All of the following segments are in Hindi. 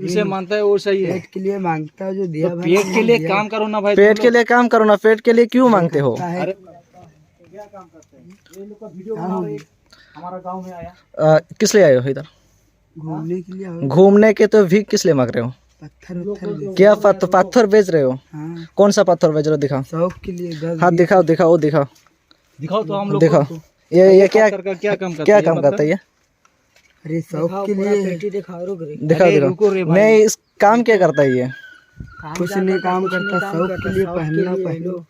जिसे मानता है वो सही है। पेट के लिए मांगता है जो दिया तो पेट के लिए काम करो ना भाई। पेट के लिए काम करो ना, पेट के लिए क्यों मांगते हो? अरे क्या काम करते हैं ये लोग का वीडियो बना रहे हैं। हमारा गांव में आया किस लिए आए हो इधर? घूमने के लिए आओ। घूमने के तो भीख किस लिए मांग रहे हो? पत्थर क्या पत्थर बेच रहे हो? हाँ, कौन सा पत्थर बेच रहे हो? दिखाओ। शौक के लिए 10 हाँ दिखाओ दिखाओ दिखाओ दिखाओ तो हम लोग दिखाओ। को। ये क्या क्या काम करता क्या है काम करता है ये? अरे शौक के लिए दिखाओ अरे दिखाओ। रुको रे भाई। नहीं, इस काम क्या करता है ये? कुछ नहीं काम करता, शौक के लिए पहनना पहनो।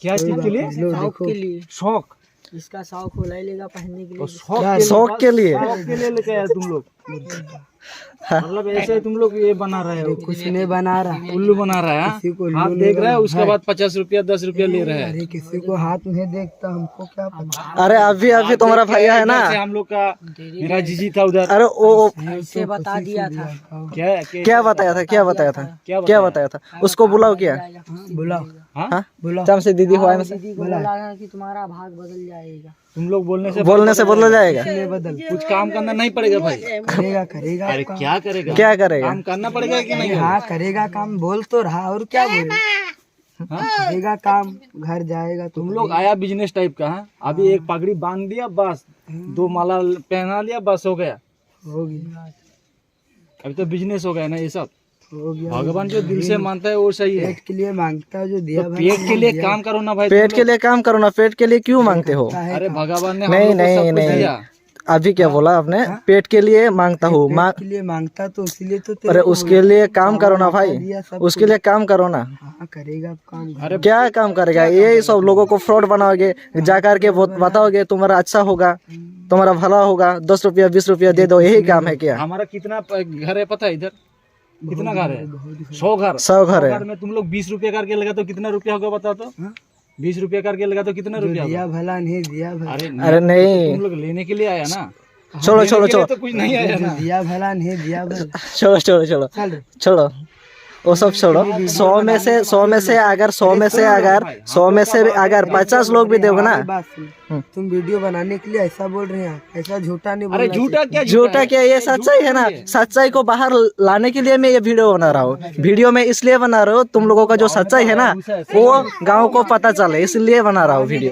क्या चीज के लिए? लो देखो, शौक। इसका शौक हो लेगा पहनने के लिए। शौक के लिए? शौक के लिए लेके आए तुम लोग। मतलब ऐसे तुम लोग ये बना रहे हो। कुछ नहीं बना रहा। उल्लू बना रहा है किसी को हाथ उल्लू देख नहीं रहा है, बना उसके बाद 50 रुपया 10 रुपया ले रहा है। अरे किसी को हाथ नहीं देखता, हमको क्या पता। अरे अभी तुम्हारा भैया है ना? इधर से हम लोग का मेरा जीजी था उधर। अरे वो ऐसे बता दिया था। क्या बताया था? क्या बताया था? क्या बताया था? उसको बुलाओ। क्या बुलाओ, हाँ? बुलाओ। चम से दीदी हुआ है में दीदी को बोला था कि तुम्हारा भाग बदल जाएगा। तुम लोग बोलने से बदल जाएगा। बदल कुछ काम करना नहीं पड़ेगा भाई। करेगा करेगा अरे क्या करेगा? क्या करेगा? काम करना पड़ेगा कि नहीं? हाँ करेगा काम, बोल तो रहा, और क्या बोले। करेगा काम, घर जाएगा। तुम लोग आया बिजनेस टाइप का है। अभी एक पगड़ी बांध दिया बस, 2 माला पहना लिया बस, हो गया। होगी, अभी तो बिजनेस हो गया ना ये सब। हो गया। भगवान जो दिल से मानता है वो सही है। पेट के लिए मांगता है जो दिया तो पेट के लिए काम करो ना भाई। पेट के लिए काम करो ना, पेट के लिए क्यों मांगते हो? अरे भगवान ने हम नहीं लोग को सब नहीं कुछ नहीं, दिया। अभी क्या बोला आपने? पेट के लिए मांगता हूँ। पेट के लिए मांगता तो इसीलिए तो तेरे अरे को उसके लिए काम करो ना भाई, दिया सब उसके लिए काम करो ना। हाँ करेगा काम। अरे क्या काम करेगा? ये सब लोगों को फ्रॉड बनाओगे, जा करके बताओगे तुम्हारा अच्छा होगा, तुम्हारा भला होगा, 10 रुपया 20 रुपया दे दो, यही काम है क्या? हमारा कितना घर है पता है इधर? कितना घर है? 100 घर। 100 घर है। घर में तुम लोग 20 रुपया करके लगा तो कितना रुपया होगा बता तो? 20 रुपया करके लगा तो कितना रुपया होगा? दिया भला नहीं दिया भला, अरे नहीं, तुम लोग लेने के लिए आया ना। छोड़ो लेने छोड़ो के लिए छोड़ो तो कुछ नहीं आया ना। दिया भला नहीं दिया भला। छोड़ो छोड़ो छोड़ो चल छोड़ो, वो सब छोड़ो। 100 में से अगर 50 लोग भी दोगे ना। बात सुन, तुम वीडियो बनाने के लिए ऐसा बोल रहे हैं, ऐसा झूठा नहीं अरे बोलना झूठा क्या? झूठा क्या? ये सच्चाई है ना। सच्चाई को बाहर लाने के लिए मैं ये वीडियो बना रहा हूँ। वीडियो में इसलिए बना रहा हूँ, तुम लोगों का जो सच्चाई है ना वो गांव को पता चले, इसलिए बना रहा हूँ वीडियो।